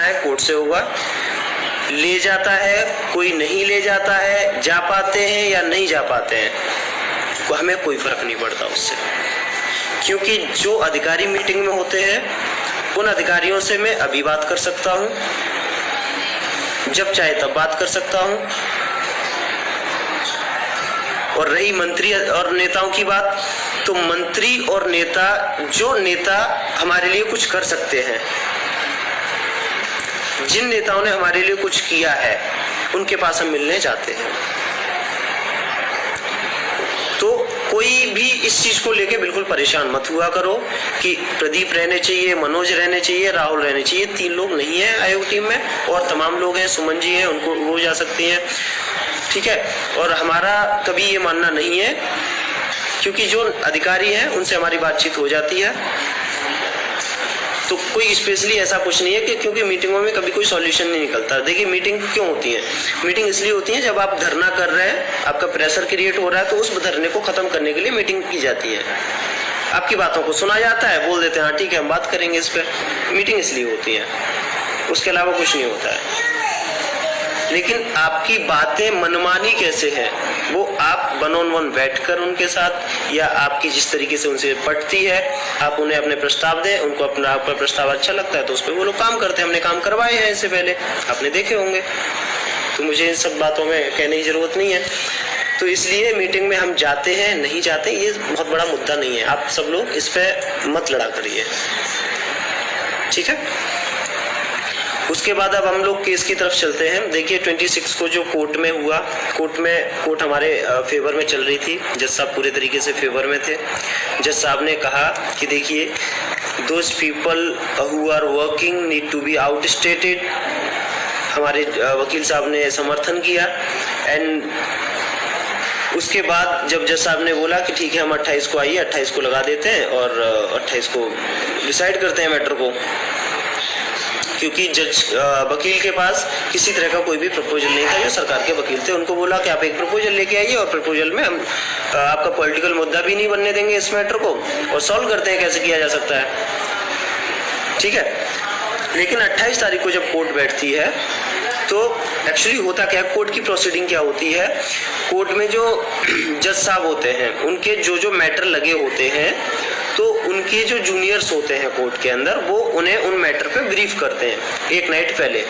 है कोर्ट से होगा। ले जाता है कोई, नहीं ले जाता है, जा पाते हैं या नहीं जा पाते हैं, तो हमें कोई फर्क नहीं पड़ता उससे, क्योंकि जो अधिकारी मीटिंग में होते हैं उन अधिकारियों से मैं अभी बात कर सकता हूं, जब चाहे तब बात कर सकता हूं। और रही मंत्री और नेताओं की बात, तो मंत्री और नेता, जो नेता हमारे लिए कुछ कर सकते हैं, जिन नेताओं ने हमारे लिए कुछ किया है, उनके पास हम मिलने जाते हैं। तो कोई भी इस चीज को लेके बिल्कुल परेशान मत हुआ करो कि प्रदीप रहने चाहिए, मनोज रहने चाहिए, राहुल रहने चाहिए। 3 लोग नहीं है आयोग टीम में, और तमाम लोग हैं, सुमन जी हैं, उनको वो जा सकती हैं, ठीक है। और हमारा कभी ये मानना नहीं है, क्योंकि जो अधिकारी हैं उनसे हमारी बातचीत हो जाती है, तो कोई स्पेशली ऐसा कुछ नहीं है कि क्योंकि मीटिंगों में कभी कोई सॉल्यूशन नहीं निकलता। देखिए मीटिंग क्यों होती है? मीटिंग इसलिए होती है जब आप धरना कर रहे हैं, आपका प्रेशर क्रिएट हो रहा है, तो उस धरने को खत्म करने के लिए मीटिंग की जाती है। आपकी बातों को सुना जाता है, बोल देते हैं हाँ ठीक है हम बात करेंगे इस पर। मीटिंग इसलिए होती है, उसके अलावा कुछ नहीं होता है। लेकिन आपकी बातें मनमानी कैसे है, वो आप 1 on 1 बैठकर उनके साथ, या आपकी जिस तरीके से उनसे पटती है, आप उन्हें अपने प्रस्ताव दें, उनको अपना आपका प्रस्ताव अच्छा लगता है तो उस पर वो लोग काम करते हैं। हमने काम करवाए हैं इससे पहले, आपने देखे होंगे, तो मुझे इन सब बातों में कहने की जरूरत नहीं है। तो इसलिए मीटिंग में हम जाते हैं नहीं जाते, ये बहुत बड़ा मुद्दा नहीं है। आप सब लोग इस पर मत लड़ा करिए, ठीक है। उसके बाद अब हम लोग केस की तरफ चलते हैं। देखिए 26 को जो कोर्ट में हुआ, कोर्ट हमारे फेवर में चल रही थी, जज साहब पूरे तरीके से फेवर में थे। जज साहब ने कहा कि देखिए those people who are working need to be outstated. हमारे वकील साहब ने समर्थन किया। एंड उसके बाद जब जज साहब ने बोला कि ठीक है हम 28 को आइए, 28 को लगा देते हैं और 28 को डिसाइड करते हैं मैटर को, क्योंकि वकील के पास किसी तरह का कोई भी प्रपोजल नहीं था। जो सरकार के वकील थे उनको बोला कि आप एक प्रपोजल लेके आइए, और प्रपोजल में हम आपका पॉलिटिकल मुद्दा भी नहीं बनने देंगे इस मैटर को, और सॉल्व करते हैं कैसे किया जा सकता है, ठीक है। लेकिन 28 तारीख को जब कोर्ट बैठती है तो एक्चुअली होता क्या है, कोर्ट की प्रोसीडिंग क्या होती है, कोर्ट में जो जज साहब होते हैं उनके जो मैटर लगे होते हैं, तो उनके जो जूनियर्स होते हैं कोर्ट के अंदर, वो उन्हें उन मैटर पे ब्रीफ करते हैं। एक नाइट पहले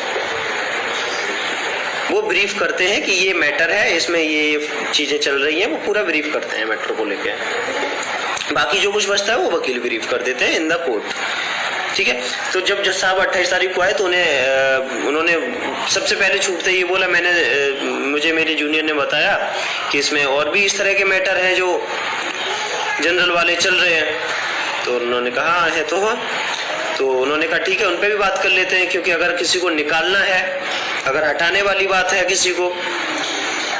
वो ब्रीफ करते हैं कि ये मैटर है, इसमें ये चीजें चल रही हैं, वो पूरा ब्रीफ करते हैं मैटर को लेके। बाकी जो कुछ बचता है वो वकील ब्रीफ कर देते हैं इन द कोर्ट, ठीक है। तो जब जज साहब 28 तारीख को आए तो उन्होंने सबसे पहले छूटते ही बोला, मुझे मेरे जूनियर ने बताया कि इसमें और भी इस तरह के मैटर हैं जो जनरल वाले चल रहे हैं। तो उन्होंने कहा है तो उन्होंने कहा ठीक है उन पे भी बात कर लेते हैं, क्योंकि अगर किसी को निकालना है, अगर हटाने वाली बात है किसी को,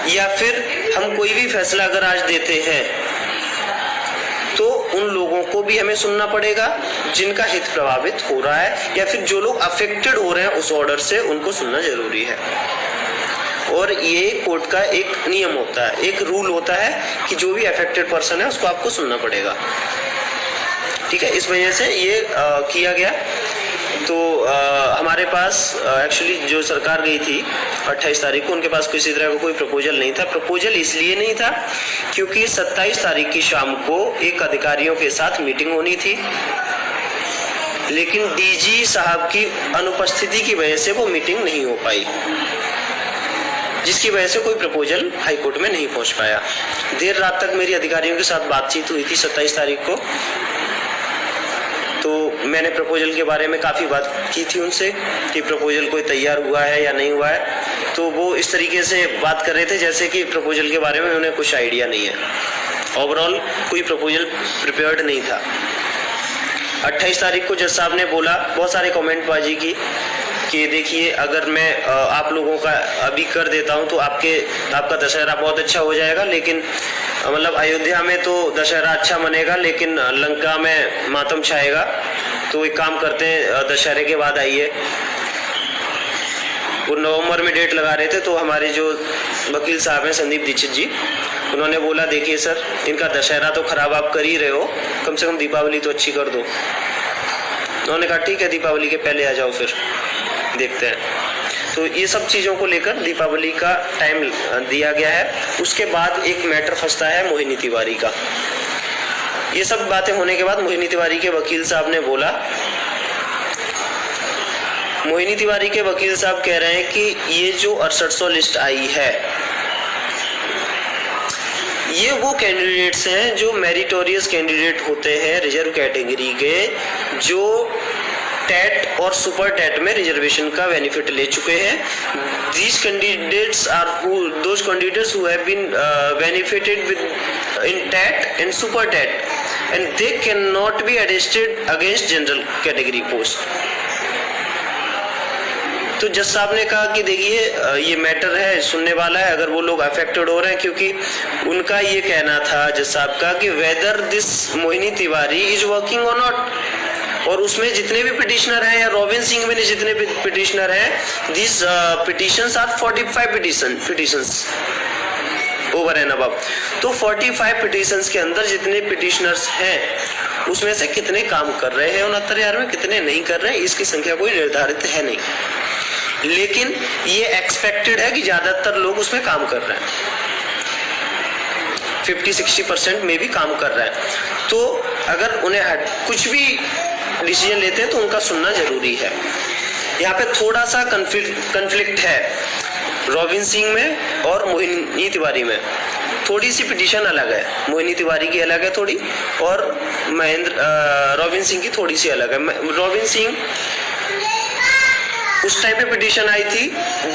या फिर हम कोई भी फैसला अगर आज देते हैं तो उन लोगों को भी हमें सुनना पड़ेगा जिनका हित प्रभावित हो रहा है, या फिर जो लोग अफेक्टेड हो रहे हैं उस ऑर्डर से, उनको सुनना जरूरी है। और ये कोर्ट का एक नियम होता है, एक रूल होता है कि जो भी अफेक्टेड पर्सन है उसको आपको सुनना पड़ेगा, ठीक है। इस वजह से ये किया गया। तो हमारे पास एक्चुअली जो सरकार गई थी 28 तारीख को, उनके पास किसी तरह का कोई प्रपोजल नहीं था। प्रपोजल इसलिए नहीं था क्योंकि 27 तारीख की शाम को एक अधिकारियों के साथ मीटिंग होनी थी, लेकिन डीजी साहब की अनुपस्थिति की वजह से वो मीटिंग नहीं हो पाई, जिसकी वजह से कोई प्रपोजल हाईकोर्ट में नहीं पहुंच पाया। देर रात तक मेरी अधिकारियों के साथ बातचीत हुई थी 27 तारीख को, तो मैंने प्रपोजल के बारे में काफ़ी बात की थी उनसे कि प्रपोजल कोई तैयार हुआ है या नहीं हुआ है। तो वो इस तरीके से बात कर रहे थे जैसे कि प्रपोजल के बारे में उन्हें कुछ आइडिया नहीं है, ओवरऑल कोई प्रपोजल प्रिपेयर्ड नहीं था। 28 तारीख को जज साहब ने बोला, बहुत सारे कमेंटबाजी की कि देखिए अगर मैं आप लोगों का अभी कर देता हूं तो आपका दशहरा बहुत अच्छा हो जाएगा, लेकिन मतलब अयोध्या में तो दशहरा अच्छा मनेगा लेकिन लंका में मातम छाएगा। तो एक काम करते हैं दशहरे के बाद आइए। वो नवंबर में डेट लगा रहे थे, तो हमारे जो वकील साहब हैं संदीप दीक्षित जी, उन्होंने बोला देखिए सर इनका दशहरा तो खराब आप कर ही रहे हो, कम से कम दीपावली तो अच्छी कर दो। उन्होंने कहा ठीक है दीपावली के पहले आ जाओ फिर। देखते हैं। तो ये सब चीज़ों को लेकर दीपावली का टाइम दिया गया है। उसके बाद एक मैटर फंसता है मोहिनी तिवारी का। ये सब बातें होने के बाद मोहिनी तिवारी के वकील साहब ने बोला, मोहिनी तिवारी के वकील साहब कह रहे हैं कि ये जो 6800 लिस्ट आई है, ये वो कैंडिडेट्स हैं जो मेरिटोरियस कैंडिडेट होते हैं रिजर्व कैटेगरी के, जो टेट और सुपर टेट में रिजर्वेशन का बेनिफिट ले चुके हैं। These candidates are those candidates who have been benefited with in TET and super TET, and they cannot be adjusted against general category post. तो जज साहब ने कहा कि देखिए ये मैटर है, सुनने वाला है अगर वो लोग अफेक्टेड हो रहे हैं, क्योंकि उनका ये कहना था जज साहब का कि whether this Mohini Tiwari is working और नॉट, और उसमें जितने भी पिटिशनर हैं या रॉबिन सिंह में जितने भी पिटिशनर हैं, this petitions are 45 petitions over and above. तो 45 पिटिशंस के अंदर जितने पिटिशनर्स हैं उसमें से कितने काम कर रहे हैं 69,000 में, कितने नहीं कर रहे हैं, इसकी संख्या कोई निर्धारित है नहीं, लेकिन ये एक्सपेक्टेड है कि ज्यादातर लोग उसमें काम कर रहे हैं, 50-60% में भी काम कर रहे हैं। तो अगर उन्हें कुछ भी डिसीजन लेते हैं तो उनका सुनना जरूरी है। यहाँ पे थोड़ा सा कंफ्लिक्ट है रॉबिन सिंह में और मोहिनी तिवारी में, थोड़ी सी पिटीशन अलग है, मोहिनी तिवारी की अलग है थोड़ी, और रॉबिन सिंह की थोड़ी सी अलग है। रॉबिन सिंह उस टाइम पे पिटीशन आई थी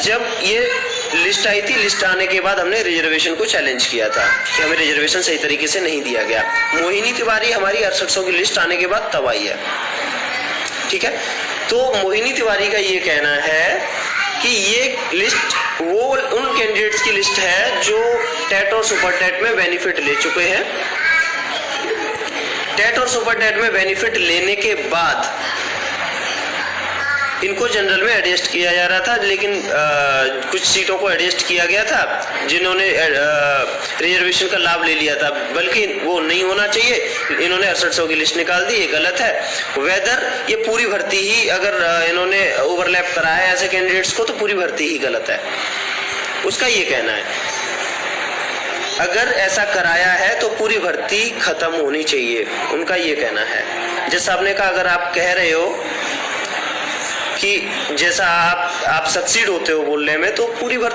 जब ये लिस्ट आई थी, लिस्ट आने के बाद हमने रिजर्वेशन को चैलेंज किया था कि हमें रिजर्वेशन सही तरीके से नहीं दिया गया। मोहिनी तिवारी हमारी 6800 की लिस्ट आने के बाद तब आई है, ठीक है। तो मोहिनी तिवारी का ये कहना है कि ये लिस्ट वो उन कैंडिडेट्स की लिस्ट है जो टेट और सुपर टेट में बेनिफिट ले चुके हैं। टेट और सुपर टेट में बेनिफिट लेने के बाद इनको जनरल में एडजस्ट किया जा रहा था, लेकिन कुछ सीटों को एडजस्ट किया गया था जिन्होंने रिजर्वेशन का लाभ ले लिया था, बल्कि वो नहीं होना चाहिए, इन्होंने 6800 की लिस्ट निकाल दी, ये गलत है। वेदर ये पूरी भर्ती ही अगर इन्होंने ओवरलैप कराया है ऐसे कैंडिडेट्स को तो पूरी भर्ती ही गलत है, उसका ये कहना है। अगर ऐसा कराया है तो पूरी भर्ती खत्म होनी चाहिए, उनका ये कहना है। जज साहब ने कहा अगर आप कह रहे हो कि जैसा आप सक्सीड होते हो बोलने में तो पूरी भर्ती